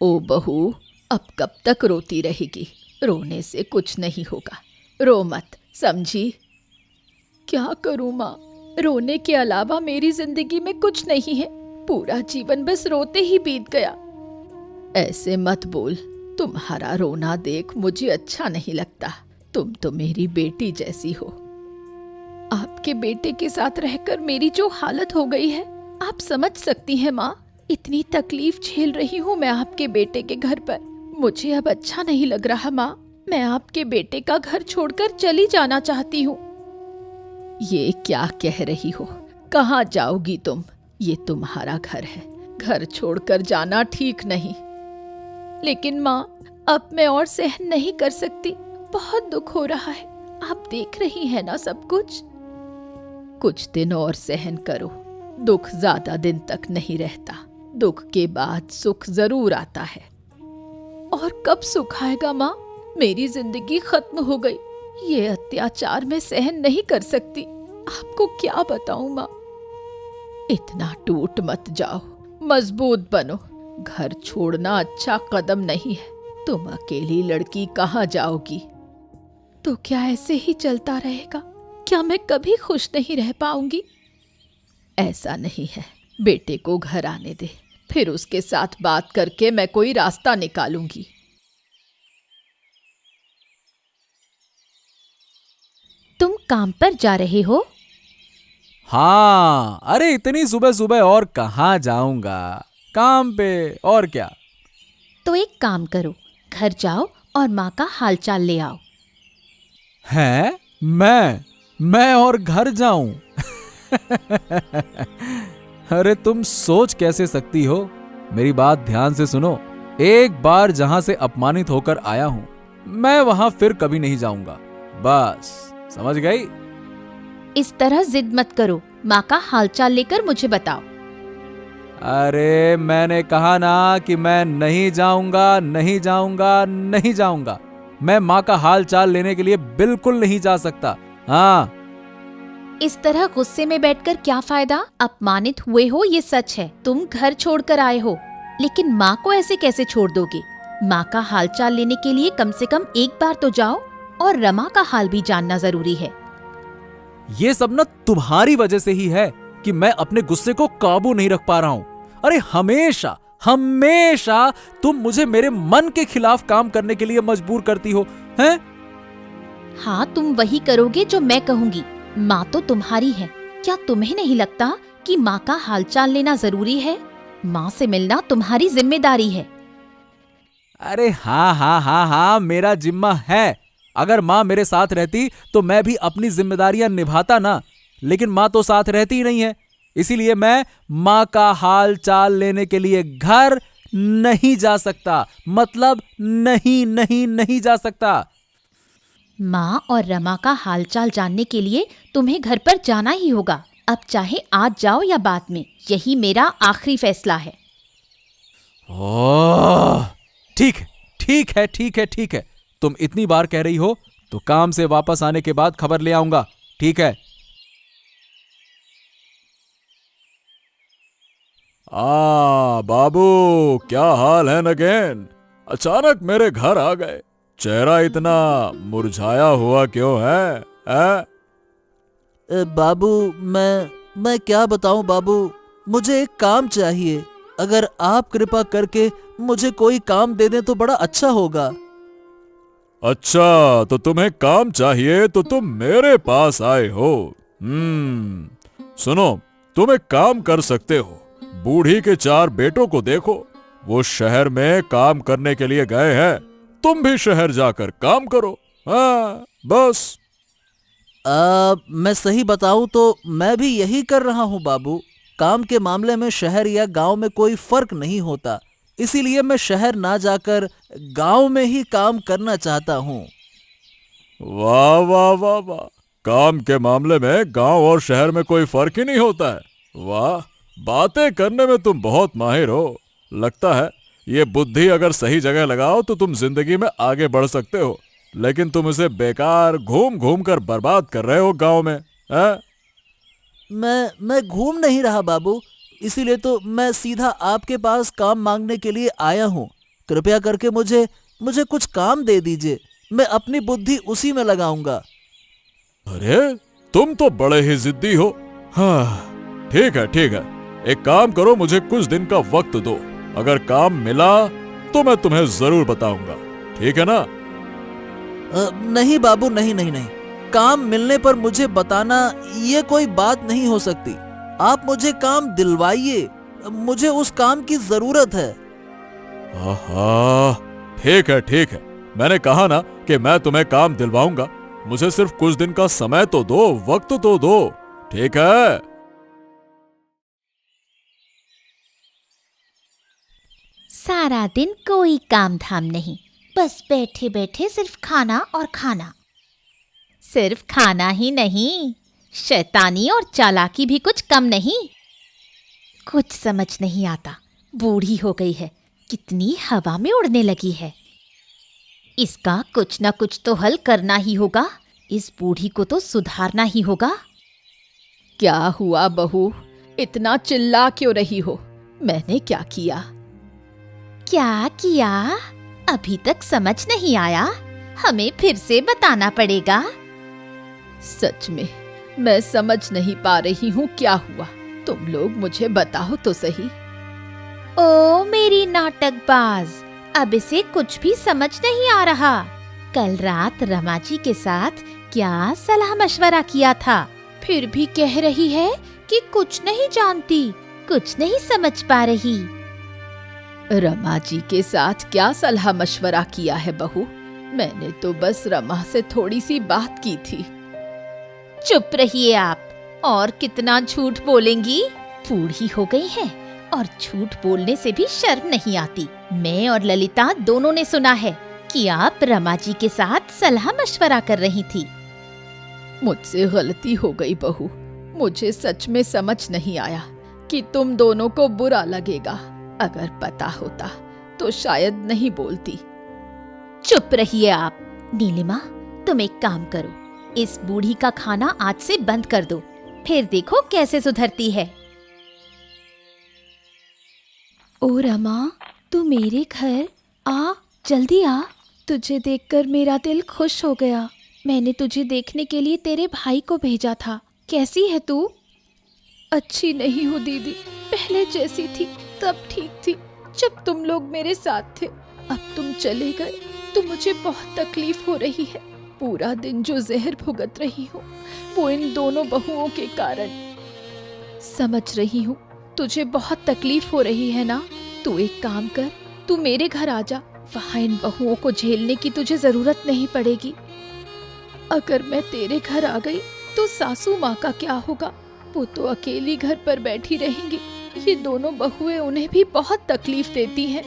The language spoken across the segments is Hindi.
ओ बहू, अब कब तक रोती रहेगी? रोने से कुछ नहीं होगा। रो मत, समझी? क्या करूं माँ, रोने के अलावा मेरी जिंदगी में कुछ नहीं है। पूरा जीवन बस रोते ही बीत गया। ऐसे मत बोल, तुम्हारा रोना देख मुझे अच्छा नहीं लगता। तुम तो मेरी बेटी जैसी हो। आपके बेटे के साथ रहकर मेरी जो हालत हो गई है, आप समझ सकती हैं माँ। इतनी तकलीफ झेल रही हूँ मैं आपके बेटे के घर पर। मुझे अब अच्छा नहीं लग रहा माँ। मैं आपके बेटे का घर छोड़कर चली जाना चाहती हूँ। ये क्या कह रही हो? कहाँ जाओगी तुम? ये तुम्हारा घर है, घर छोड़कर जाना ठीक नहीं। लेकिन माँ, अब मैं और सहन नहीं कर सकती। बहुत दुख हो रहा है, आप देख रही हैं ना सब कुछ। कुछ दिन और सहन करो। दुख ज्यादा दिन तक नहीं रहता। दुख के बाद सुख जरूर आता है। और कब सुख आएगा माँ? मेरी जिंदगी खत्म हो गई। ये अत्याचार मैं सहन नहीं कर सकती। आपको क्या बताऊं माँ। इतना टूट मत जाओ, मजबूत बनो। घर छोड़ना अच्छा कदम नहीं है। तुम अकेली लड़की कहाँ जाओगी? तो क्या ऐसे ही चलता रहेगा? क्या मैं कभी खुश नहीं रह पाऊंगी? ऐसा नहीं है। बेटे को घर आने दे, फिर उसके साथ बात करके मैं कोई रास्ता निकालूंगी। तुम काम पर जा रहे हो? हाँ, अरे इतनी सुबह सुबह और कहाँ जाऊंगा, काम पे। और क्या? तो एक काम करो, घर जाओ और माँ का हालचाल ले आओ। हैं? मैं और घर जाऊं? अरे तुम सोच कैसे सकती हो? मेरी बात ध्यान से सुनो। एक बार जहां से अपमानित होकर आया हूं, मैं वहां फिर कभी नहीं जाऊंगा। बस, समझ गई? इस तरह जिद मत करो, माँ का हालचाल लेकर मुझे बताओ। अरे मैंने कहा ना कि मैं नहीं जाऊंगा, नहीं जाऊंगा, नहीं जाऊंगा। मैं माँ का हाल चाल लेने के लिए बिल्कुल नहीं जा सकता। हाँ। इस तरह गुस्से में बैठकर क्या फायदा? अपमानित हुए हो ये सच है, तुम घर छोड़कर आए हो, लेकिन माँ को ऐसे कैसे छोड़ दोगे? माँ का हालचाल लेने के लिए कम से कम एक बार तो जाओ, और रमा का हाल भी जानना जरूरी है। ये सब ना तुम्हारी वजह से ही है कि मैं अपने गुस्से को काबू नहीं रख पा रहा हूँ। अरे हमेशा हमेशा तुम मुझे मेरे मन के खिलाफ काम करने के लिए मजबूर करती हो, हैं? हाँ, तुम वही करोगे जो मैं कहूँगी। माँ तो तुम्हारी है, क्या तुम्हें नहीं लगता कि माँ का हालचाल लेना जरूरी है? माँ से मिलना तुम्हारी जिम्मेदारी है। अरे हाँ हाँ हाँ हाँ, मेरा जिम्मा है। अगर माँ मेरे साथ रहती तो मैं भी अपनी जिम्मेदारियां निभाता ना, लेकिन माँ तो साथ रहती ही नहीं है। इसीलिए मैं माँ का हाल चाल लेने के लिए घर नहीं जा सकता। मतलब नहीं नहीं नहीं जा सकता। माँ और रमा का हालचाल जानने के लिए तुम्हें घर पर जाना ही होगा। अब चाहे आज जाओ या बाद में, यही मेरा आखिरी फैसला है। ओह, ठीक है ठीक है ठीक है ठीक है। तुम इतनी बार कह रही हो तो काम से वापस आने के बाद खबर ले आऊंगा, ठीक है? बाबू, क्या हाल है नगेन? अचानक मेरे घर आ गए। चेहरा इतना मुरझाया हुआ क्यों है? बाबू, मैं क्या बताऊं बाबू, मुझे एक काम चाहिए। अगर आप कृपा करके मुझे कोई काम दे दें तो बड़ा अच्छा होगा। अच्छा, तो तुम्हें काम चाहिए तो तुम मेरे पास आए हो। सुनो, तुम एक काम कर सकते हो। बूढ़ी के 4 बेटों को देखो, वो शहर में काम करने के लिए गए हैं। तुम भी शहर जाकर काम करो। हाँ, बस। मैं सही बताऊं तो मैं भी यही कर रहा हूं बाबू। काम के मामले में शहर या गांव में कोई फर्क नहीं होता, इसीलिए मैं शहर ना जाकर गांव में ही काम करना चाहता हूं। वाह वाह वाह वाह, काम के मामले में गांव और शहर में कोई फर्क ही नहीं होता है। वाह, बातें करने में तुम बहुत माहिर हो। लगता है ये बुद्धि अगर सही जगह लगाओ तो तुम जिंदगी में आगे बढ़ सकते हो, लेकिन तुम इसे बेकार घूम घूम कर बर्बाद कर रहे हो गांव में, हैं? मैं घूम नहीं रहा बाबू, इसीलिए तो मैं सीधा आपके पास काम मांगने के लिए आया हूँ। कृपया करके मुझे मुझे कुछ काम दे दीजिए, मैं अपनी बुद्धि उसी में लगाऊंगा। अरे तुम तो बड़े ही जिद्दी हो। हाँ ठीक है, एक काम करो, मुझे कुछ दिन का वक्त दो। अगर काम मिला तो मैं तुम्हें जरूर बताऊंगा, ठीक है ना? नहीं बाबू, नहीं नहीं नहीं, काम मिलने पर मुझे बताना ये कोई बात नहीं हो सकती। आप मुझे काम दिलवाइए, मुझे उस काम की जरूरत है। ठीक है, मैंने कहा ना कि मैं तुम्हें काम दिलवाऊंगा। मुझे सिर्फ कुछ दिन का समय तो दो, वक्त तो दो, ठीक है? सारा दिन कोई काम धाम नहीं, बस बैठे बैठे सिर्फ खाना और खाना। सिर्फ खाना ही नहीं, शैतानी और चालाकी भी कुछ कम नहीं। कुछ समझ नहीं आता, बूढ़ी हो गई है, कितनी हवा में उड़ने लगी है। इसका कुछ ना कुछ तो हल करना ही होगा, इस बूढ़ी को तो सुधारना ही होगा। क्या हुआ बहू, इतना चिल्ला क्यों रही हो? मैंने क्या किया? क्या किया? अभी तक समझ नहीं आया, हमें फिर से बताना पड़ेगा। सच में मैं समझ नहीं पा रही हूँ क्या हुआ, तुम लोग मुझे बताओ तो सही। ओ मेरी नाटकबाज, अब इसे कुछ भी समझ नहीं आ रहा। कल रात रमा जी के साथ क्या सलाह मशवरा किया था, फिर भी कह रही है कि कुछ नहीं जानती, कुछ नहीं समझ पा रही। रमा जी के साथ क्या सलाह मशवरा किया है बहू? मैंने तो बस रमा से थोड़ी सी बात की थी। चुप रहिए आप, और कितना झूठ बोलेंगी? बूढ़ी हो गई हैं और झूठ बोलने से भी शर्म नहीं आती। मैं और ललिता दोनों ने सुना है कि आप रमा जी के साथ सलाह मशवरा कर रही थी। मुझसे गलती हो गई बहू, मुझे सच में समझ नहीं आया कि तुम दोनों को बुरा लगेगा। अगर पता होता तो शायद नहीं बोलती। चुप रहिए आप। नीलिमा, तुम एक काम करो, इस बूढ़ी का खाना आज से बंद कर दो, फिर देखो कैसे सुधरती है। ओ रमा, तू मेरे घर आ, जल्दी आ। तुझे देखकर मेरा दिल खुश हो गया। मैंने तुझे देखने के लिए तेरे भाई को भेजा था। कैसी है तू? अच्छी नहीं हूँ दीदी, पहले जैसी थी तब ठीक थी जब तुम लोग मेरे साथ थे। अब तुम चले गए तो मुझे बहुत तकलीफ हो रही है। पूरा दिन जो जहर भुगत रही हूँ वो इन दोनों बहुओं के कारण। समझ रही हूँ तुझे बहुत तकलीफ हो रही है ना। तू एक काम कर, तू मेरे घर आ जा, वहाँ इन बहुओं को झेलने की तुझे जरूरत नहीं पड़ेगी। अगर मैं तेरे घर आ गई तो सासू माँ का क्या होगा? वो तो अकेली घर पर बैठी रहेंगी। ये दोनों बहुएं उन्हें भी बहुत तकलीफ देती हैं।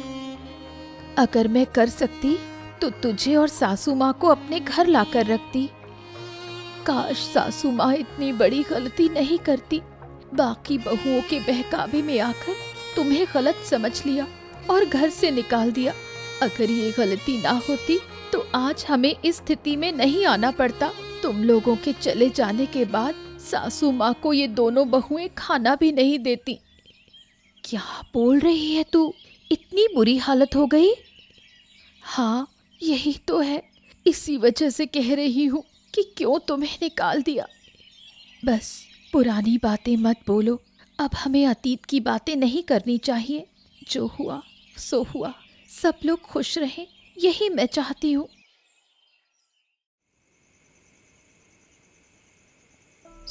अगर मैं कर सकती तो तुझे और सासू माँ को अपने घर लाकर रखती। काश सासू माँ इतनी बड़ी गलती नहीं करती, बाकी बहुओं के बहकावे में आकर तुम्हें गलत समझ लिया और घर से निकाल दिया। अगर ये गलती ना होती तो आज हमें इस स्थिति में नहीं आना पड़ता। तुम लोगों के चले जाने के बाद सासू माँ को ये दोनों बहुएं खाना भी नहीं देती। क्या बोल रही है तू? इतनी बुरी हालत हो गई? हाँ यही तो है, इसी वजह से कह रही हूँ कि क्यों तुम्हें निकाल दिया। बस पुरानी बातें मत बोलो, अब हमें अतीत की बातें नहीं करनी चाहिए। जो हुआ सो हुआ, सब लोग खुश रहें, यही मैं चाहती हूँ।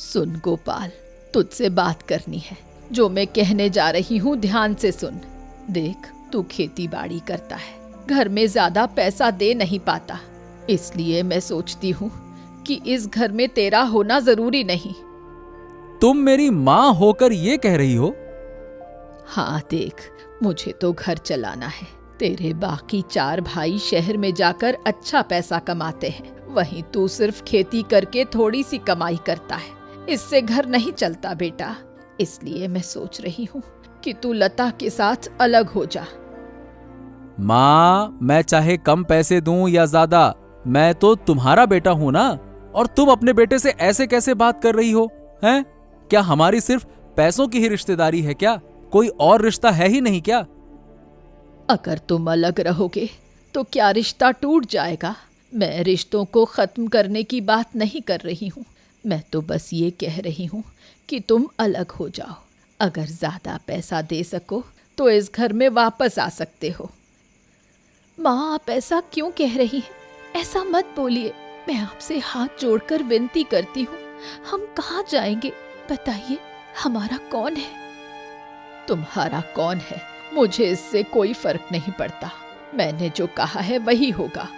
सुन गोपाल, तुझसे बात करनी है। जो मैं कहने जा रही हूँ ध्यान से सुन। देख, तू खेती बाड़ी करता है, घर में ज्यादा पैसा दे नहीं पाता, इसलिए मैं सोचती हूँ कि इस घर में तेरा होना जरूरी नहीं। तुम मेरी माँ होकर ये कह रही हो? हाँ देख, मुझे तो घर चलाना है। तेरे बाकी 4 भाई शहर में जाकर अच्छा पैसा कमाते हैं, वहीं तू सिर्फ खेती करके थोड़ी सी कमाई करता है। इससे घर नहीं चलता बेटा। इसलिए मैं सोच रही हूँ कि तू लता के साथ अलग हो जा। माँ, मैं चाहे कम पैसे दूं या ज्यादा, मैं तो तुम्हारा बेटा हूं ना। और तुम अपने बेटे से ऐसे कैसे बात कर रही हो? हैं? क्या हमारी सिर्फ पैसों की ही रिश्तेदारी है क्या? कोई और रिश्ता है ही नहीं क्या? अगर तुम अलग रहोगे तो क्या रिश्ता टूट जाएगा? मैं रिश्तों को ख़त्म करने की बात नहीं कर रही हूँ। मैं तो बस ये कह रही हूँ कि तुम अलग हो जाओ। अगर ज़्यादा पैसा दे सको तो इस घर में वापस आ सकते हो। माँ, आप ऐसा क्यों कह रही हैं? ऐसा मत बोलिए। मैं आपसे हाथ जोड़कर विनती करती हूँ। हम कहाँ जाएंगे? बताइए, हमारा कौन है? तुम्हारा कौन है मुझे इससे कोई फर्क नहीं पड़ता। मैंने जो कहा है वही होगा।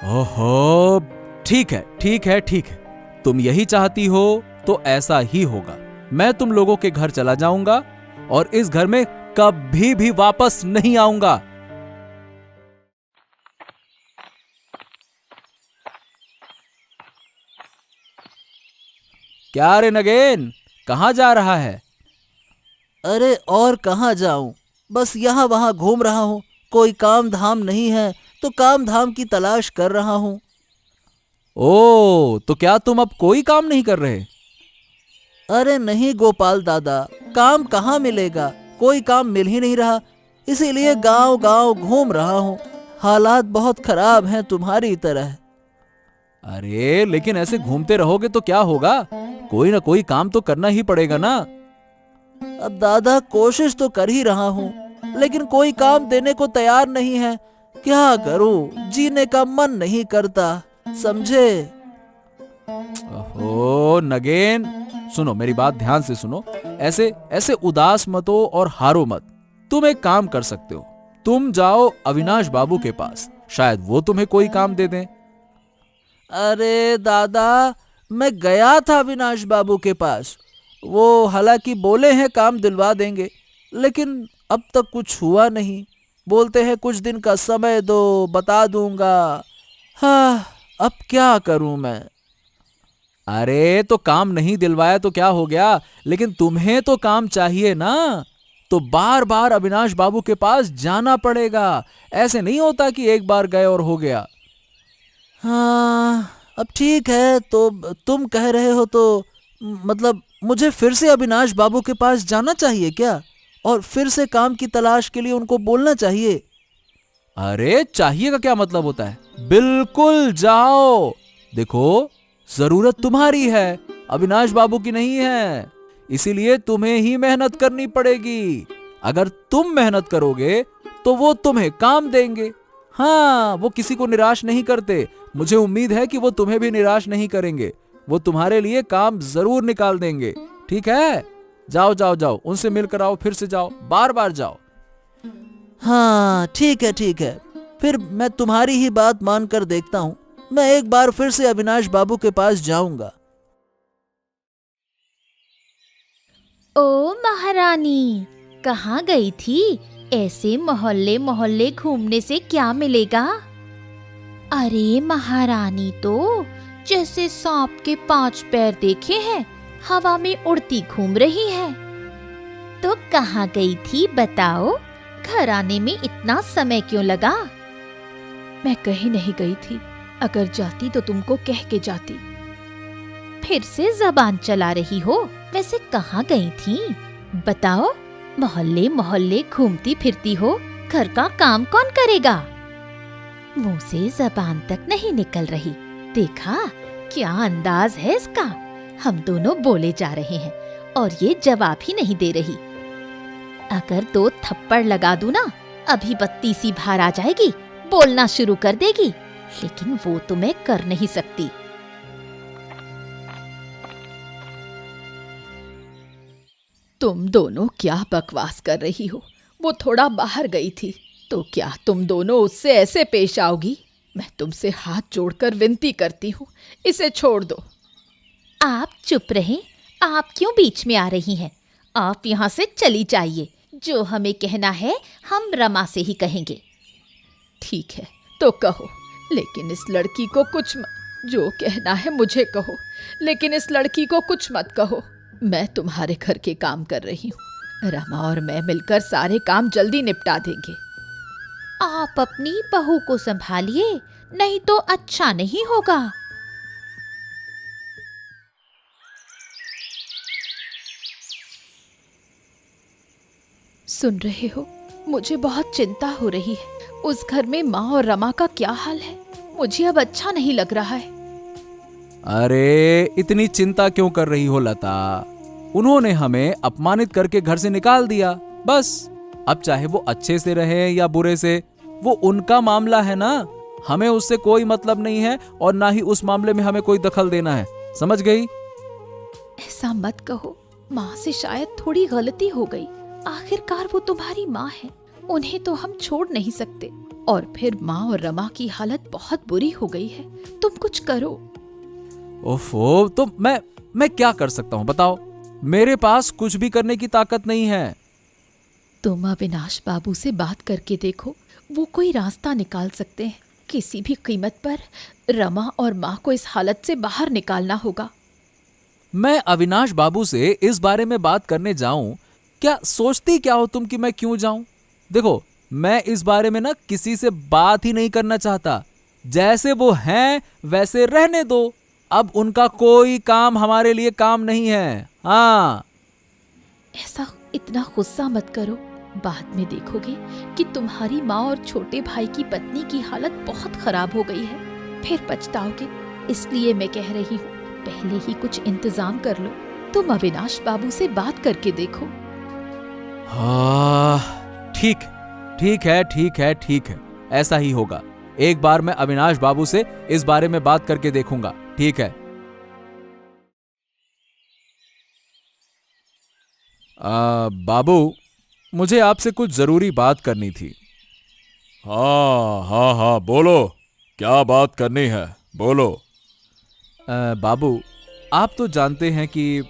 ओहो, ठीक है ठीक है ठीक है, तुम यही चाहती हो तो ऐसा ही होगा। मैं तुम लोगों के घर चला जाऊंगा और इस घर में कभी भी वापस नहीं आऊंगा। क्या रे नगेन, कहां जा रहा है? अरे और कहाँ जाऊं, बस यहाँ वहाँ घूम रहा हूँ। कोई काम धाम नहीं है तो काम धाम की तलाश कर रहा हूँ। ओ, तो क्या तुम अब कोई काम नहीं कर रहे? अरे नहीं गोपाल दादा, काम कहाँ मिलेगा, कोई काम मिल ही नहीं रहा, इसीलिए गांव गांव घूम रहा हूँ। हालात बहुत खराब हैं तुम्हारी तरह। अरे लेकिन ऐसे घूमते रहोगे तो क्या होगा? कोई ना कोई काम तो करना ही पड़ेगा ना। अब दादा कोशिश तो कर ही रहा हूँ, लेकिन कोई काम देने को तैयार नहीं है। क्या करूँ, जीने का मन नहीं करता, समझे? ओहो नगेन, सुनो मेरी बात ध्यान से सुनो। ऐसे ऐसे उदास मत हो और हारो मत। तुम एक काम कर सकते हो, तुम जाओ अविनाश बाबू के पास, शायद वो तुम्हें कोई काम दे दें। अरे दादा, मैं गया था अविनाश बाबू के पास, वो हालांकि बोले हैं काम दिलवा देंगे, लेकिन अब तक कुछ हुआ नहीं। बोलते हैं कुछ दिन का समय दो, बता दूंगा। हाँ, अब क्या करूं मैं? अरे तो काम नहीं दिलवाया तो क्या हो गया, लेकिन तुम्हें तो काम चाहिए ना। तो बार बार अविनाश बाबू के पास जाना पड़ेगा। ऐसे नहीं होता कि एक बार गए और हो गया। हाँ, अब ठीक है, तो तुम कह रहे हो तो मतलब मुझे फिर से अविनाश बाबू के पास जाना चाहिए क्या? और फिर से काम की तलाश के लिए उनको बोलना चाहिए? अरे चाहिए का क्या मतलब होता है? बिल्कुल जाओ। देखो, जरूरत तुम्हारी है, अविनाश बाबू की नहीं है, इसीलिए तुम्हें ही मेहनत करनी पड़ेगी। अगर तुम मेहनत करोगे तो वो तुम्हें काम देंगे। हाँ, वो किसी को निराश नहीं करते। मुझे उम्मीद है कि वो तुम्हें भी निराश नहीं करेंगे। वो तुम्हारे लिए काम जरूर निकाल देंगे। ठीक है, जाओ जाओ जाओ, उनसे मिलकर आओ, फिर से जाओ, बार बार जाओ। हाँ ठीक है, फिर मैं तुम्हारी ही बात मानकर देखता हूँ। मैं एक बार फिर से अविनाश बाबू के पास जाऊंगा। ओ महारानी, कहाँ गई थी? ऐसे मोहल्ले मोहल्ले घूमने से क्या मिलेगा? अरे महारानी तो जैसे सांप के 5 पैर देखे हैं, हवा में उड़ती घूम रही है। तो कहाँ गई थी बताओ? घर आने में इतना समय क्यों लगा? मैं कहीं नहीं गई थी। अगर जाती तो तुमको कह के जाती। फिर से जबान चला रही हो। वैसे कहाँ गई थी बताओ? मोहल्ले मोहल्ले घूमती फिरती हो, घर का काम कौन करेगा? मुंह से जबान तक नहीं निकल रही। देखा क्या अंदाज है इसका? हम दोनों बोले जा रहे हैं और ये जवाब ही नहीं दे रही। अगर 2 थप्पड़ लगा दूं ना, अभी बत्ती सी बाहर आ जाएगी, बोलना शुरू कर देगी, लेकिन वो तो मैं कर नहीं सकती। तुम दोनों क्या बकवास कर रही हो? वो थोड़ा बाहर गई थी, तो क्या तुम दोनों उससे ऐसे पेश आओगी? मैं तुमसे हाथ जोड़कर विनती करती हूँ, इसे छोड़ दो। आप चुप रहें। आप क्यों बीच में आ रही हैं? आप यहाँ से चली जाइए। जो हमें कहना है हम रमा से ही कहेंगे। ठीक है तो कहो, लेकिन इस लड़की को कुछ जो कहना है मुझे कहो, लेकिन इस लड़की को कुछ मत कहो। मैं तुम्हारे घर के काम कर रही हूँ। रमा और मैं मिलकर सारे काम जल्दी निपटा देंगे। आप अपनी बहू को संभालिए, नहीं तो अच्छा नहीं होगा। सुन रहे हो? मुझे बहुत चिंता हो रही है। उस घर में माँ और रमा का क्या हाल है? मुझे अब अच्छा नहीं लग रहा है। अरे इतनी चिंता क्यों कर रही हो लता? उन्होंने हमें अपमानित करके घर से निकाल दिया, बस। अब चाहे वो अच्छे से रहे या बुरे से, वो उनका मामला है ना। हमें उससे कोई मतलब नहीं है और ना ही उस मामले में हमें कोई दखल देना है, समझ गई? ऐसा मत कहो, माँ से शायद थोड़ी गलती हो गई। आखिरकार वो तुम्हारी माँ है, उन्हें तो हम छोड़ नहीं सकते। और फिर माँ और रमा की हालत बहुत बुरी हो गई है, तुम कुछ करो। ओफो, तो मैं क्या कर सकता हूँ बताओ? मेरे पास कुछ भी करने की ताकत नहीं है। तुम अविनाश बाबू से बात करके देखो, वो कोई रास्ता निकाल सकते हैं। किसी भी कीमत पर रमा और माँ को इस हालत से बाहर निकालना होगा। मैं अविनाश बाबू से इस बारे में बात करने जाऊं? क्या सोचती क्या हो तुम कि मैं क्यों जाऊं? देखो, मैं इस बारे में ना किसी से बात ही नहीं करना चाहता। जैसे वो हैं वैसे रहने दो। अब उनका कोई काम हमारे लिए काम नहीं है। हाँ, ऐसा इतना गुस्सा मत करो। बाद में देखोगे कि तुम्हारी माँ और छोटे भाई की पत्नी की हालत बहुत खराब हो गई है, फिर पछताओगे। इसलिए मैं कह रही हूँ, पहले ही कुछ इंतजाम कर लो। तुम अविनाश बाबू से बात करके देखो। हाँ, ठीक है, ऐसा ही होगा। एक बार मैं अविनाश बाबू से इस बारे में बात करके देखूंगा। ठीक है। बाबू, मुझे आपसे कुछ जरूरी बात करनी थी। हाँ, बोलो, क्या बात करनी है, बोलो। बाबू, आप तो जानते हैं कि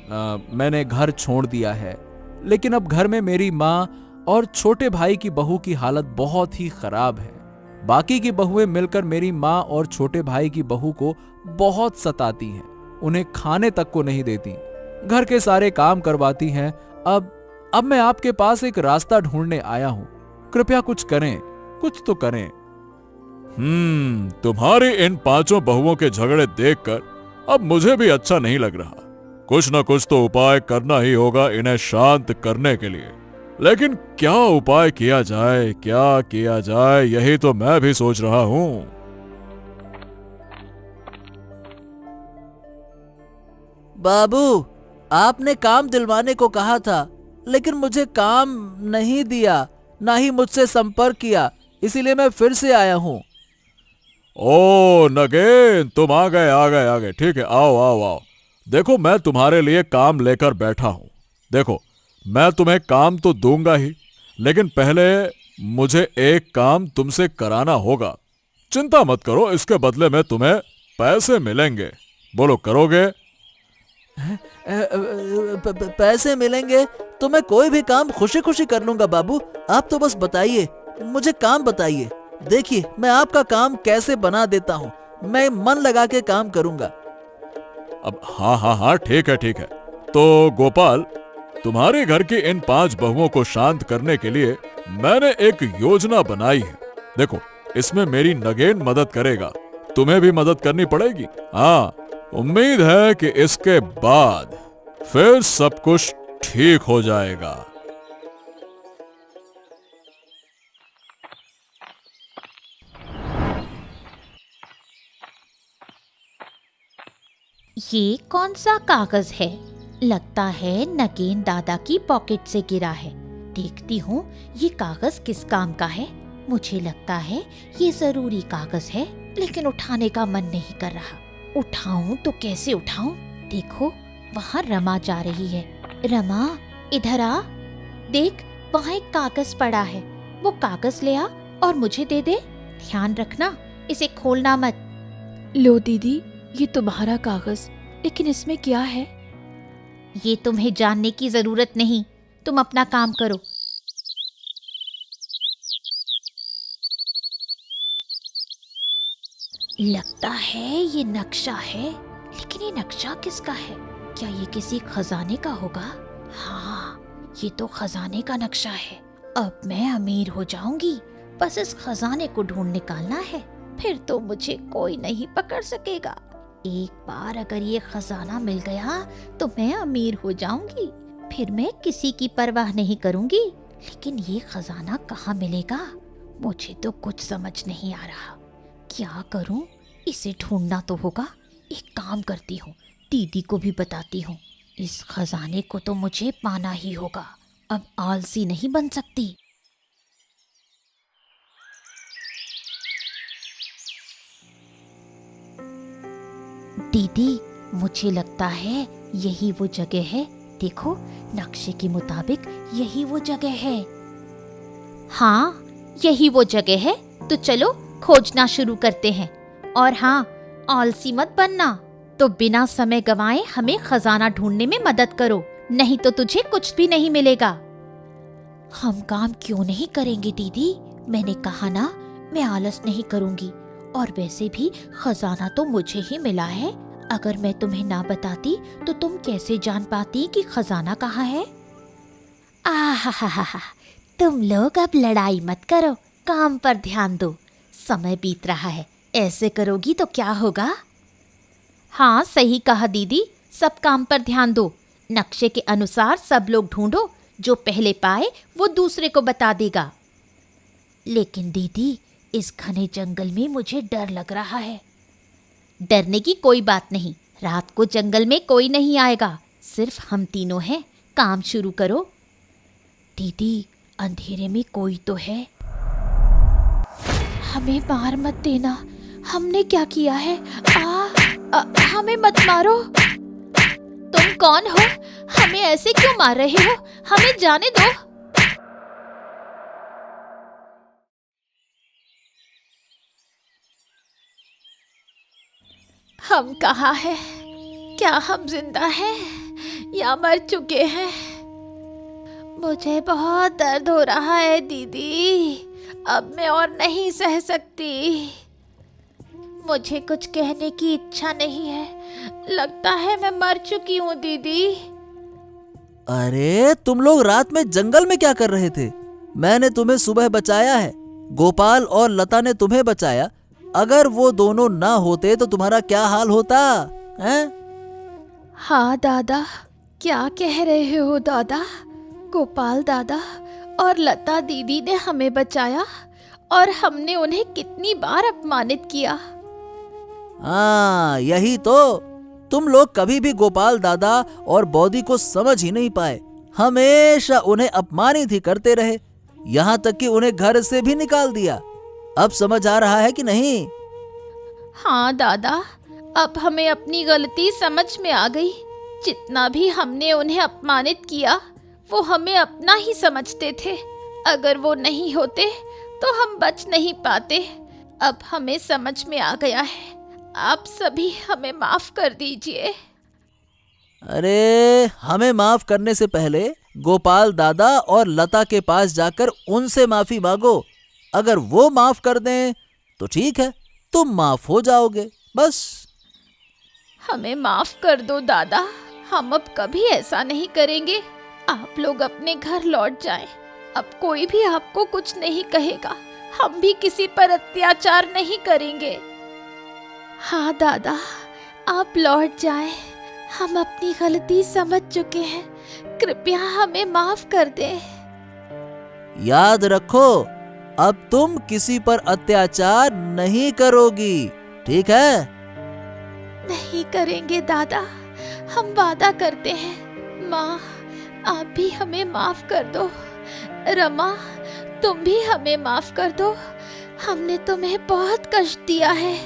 मैंने घर छोड़ दिया है, लेकिन अब घर में मेरी माँ और छोटे भाई की बहू की हालत बहुत ही खराब है। बाकी की बहुएं मिलकर मेरी माँ और छोटे भाई की बहू को बहुत सताती हैं, उन्हें खाने तक को नहीं देती, घर के सारे काम करवाती हैं। अब मैं आपके पास एक रास्ता ढूंढने आया हूं। कृपया कुछ करें, कुछ तो करें। तुम्हारी इन 5 बहुओं के झगड़े देखकर अब मुझे भी अच्छा नहीं लग रहा। कुछ न कुछ तो उपाय करना ही होगा इन्हें शांत करने के लिए। लेकिन क्या उपाय किया जाए, यही तो मैं भी सोच रहा हूं। बाबू, आपने काम दिलवाने को कहा था, लेकिन मुझे काम नहीं दिया, ना ही मुझसे संपर्क किया, इसीलिए मैं फिर से आया हूं। ओ नगेन, तुम आ गए। ठीक है, आओ। देखो, मैं तुम्हारे लिए काम लेकर बैठा हूं। देखो, मैं तुम्हें काम तो दूंगा ही, लेकिन पहले मुझे एक काम तुमसे कराना होगा। चिंता मत करो, इसके बदले में तुम्हें पैसे मिलेंगे। बोलो, करोगे? पैसे मिलेंगे तो मैं कोई भी काम खुशी खुशी कर लूंगा बाबू। आप तो बस बताइए, मुझे काम बताइए। देखिए, मैं आपका काम कैसे बना देता हूँ। मैं मन लगा के काम करूंगा। अब हाँ, ठीक है। तो गोपाल, तुम्हारे घर की इन 5 बहुओं को शांत करने के लिए मैंने एक योजना बनाई है। देखो, इसमें मेरी नगेन मदद करेगा, तुम्हें भी मदद करनी पड़ेगी। हाँ, उम्मीद है कि इसके बाद फिर सब कुछ ठीक हो जाएगा। ये कौन सा कागज है? लगता है नगेन दादा की पॉकेट से गिरा है। देखती हूँ ये कागज किस काम का है। मुझे लगता है ये जरूरी कागज है, लेकिन उठाने का मन नहीं कर रहा। उठाऊं तो कैसे उठाऊं? देखो, वहाँ रमा जा रही है। रमा, इधर आ। देख, वहाँ एक कागज पड़ा है, वो कागज ले आ और मुझे दे दे। ध्यान रखना, इसे खोलना मत। लो दीदी, ये तुम्हारा कागज, लेकिन इसमें क्या है? ये तुम्हें जानने की जरूरत नहीं, तुम अपना काम करो। लगता है ये नक्शा है, लेकिन ये नक्शा किसका है? क्या ये किसी खजाने का होगा? हाँ, ये तो खजाने का नक्शा है। अब मैं अमीर हो जाऊंगी। बस इस खजाने को ढूंढ निकालना है, फिर तो मुझे कोई नहीं पकड़ सकेगा। एक बार अगर ये खजाना मिल गया तो मैं अमीर हो जाऊंगी। फिर मैं किसी की परवाह नहीं करूंगी। लेकिन ये खजाना कहाँ मिलेगा? मुझे तो कुछ समझ नहीं आ रहा। क्या करूं? इसे ढूंढना तो होगा। एक काम करती हूँ, दीदी को भी बताती हूँ। इस खजाने को तो मुझे पाना ही होगा। अब आलसी नहीं बन सकती। दीदी, मुझे लगता है यही वो जगह है। देखो, नक्शे के मुताबिक यही वो जगह है। हाँ, यही वो जगह है। तो चलो खोजना शुरू करते हैं। और हाँ, आलसी मत बनना। तो बिना समय गंवाए हमें खजाना ढूंढने में मदद करो, नहीं तो तुझे कुछ भी नहीं मिलेगा। हम काम क्यों नहीं करेंगे दीदी? मैंने कहा ना, मैं आलस नहीं करूंगी। और वैसे भी खजाना तो मुझे ही मिला है। अगर मैं तुम्हें ना बताती तो तुम कैसे जान पाती कि खजाना कहाँ है? आहा, तुम लोग अब लड़ाई मत करो, काम पर ध्यान दो। समय बीत रहा है, ऐसे करोगी तो क्या होगा? हाँ, सही कहा दीदी, सब काम पर ध्यान दो। नक्शे के अनुसार सब लोग ढूंढो, जो पहले पाए वो दूसरे को बता देगा। लेकिन दीदी, इस घने जंगल में मुझे डर लग रहा है। डरने की कोई बात नहीं, रात को जंगल में कोई नहीं आएगा, सिर्फ हम तीनों हैं। काम शुरू करो। दीदी, अंधेरे में कोई तो है। हमें मार मत देना, हमने क्या किया है? हमें मत मारो। तुम कौन हो? हमें ऐसे क्यों मार रहे हो? हमें जाने दो। हम कहाँ हैं? क्या हम जिंदा हैं या मर चुके हैं? मुझे बहुत दर्द हो रहा है दीदी, अब मैं और नहीं सह सकती। मुझे कुछ कहने की इच्छा नहीं है, लगता है मैं मर चुकी हूँ दीदी। अरे, तुम लोग रात में जंगल में क्या कर रहे थे? मैंने तुम्हें सुबह बचाया है। गोपाल और लता ने तुम्हें बचाया। अगर वो दोनों ना होते तो तुम्हारा क्या हाल होता हैं? हाँ दादा, क्या कह रहे हो दादा? गोपाल दादा और लता दीदी ने हमें बचाया और हमने उन्हें कितनी बार अपमानित किया। हाँ, यही तो। तुम लोग कभी भी गोपाल दादा और बौदी को समझ ही नहीं पाए। हमेशा उन्हें अपमानित ही करते रहे, यहाँ तक कि उन्हें घर से भी निकाल दिया। अब समझ आ रहा है कि नहीं? हाँ दादा, अब हमें अपनी गलती समझ में आ गई। जितना भी हमने उन्हें अपमानित किया, वो हमें अपना ही समझते थे। अगर वो नहीं होते तो हम बच नहीं पाते। अब हमें समझ में आ गया है। आप सभी हमें माफ कर दीजिए। अरे, हमें माफ करने से पहले गोपाल दादा और लता के पास जाकर उनसे माफी मांगो। अगर वो माफ कर दें तो ठीक है, तुम माफ हो जाओगे, बस। हमें माफ कर दो दादा, हम अब कभी ऐसा नहीं करेंगे। आप लोग अपने घर लौट जाएं। अब कोई भी आपको कुछ नहीं कहेगा। हम भी किसी पर अत्याचार नहीं करेंगे। हाँ दादा, आप लौट जाएं। हम अपनी गलती समझ चुके हैं, कृपया हमें माफ कर दें। याद रखो, अब तुम किसी पर अत्याचार नहीं करोगी, ठीक है? नहीं करेंगे दादा, हम वादा करते हैं। माँ, आप भी हमें माफ कर दो। रमा, तुम भी हमें माफ कर दो। हमने तुम्हें बहुत कष्ट दिया है।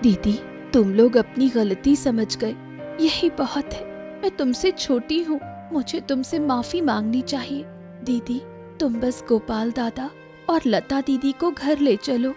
दीदी, तुम लोग अपनी गलती समझ गए, यही बहुत है। मैं तुमसे छोटी हूँ, मुझे तुमसे माफी मांगनी चाहिए। दीदी, तुम बस गोपाल दादा और लता दीदी को घर ले चलो।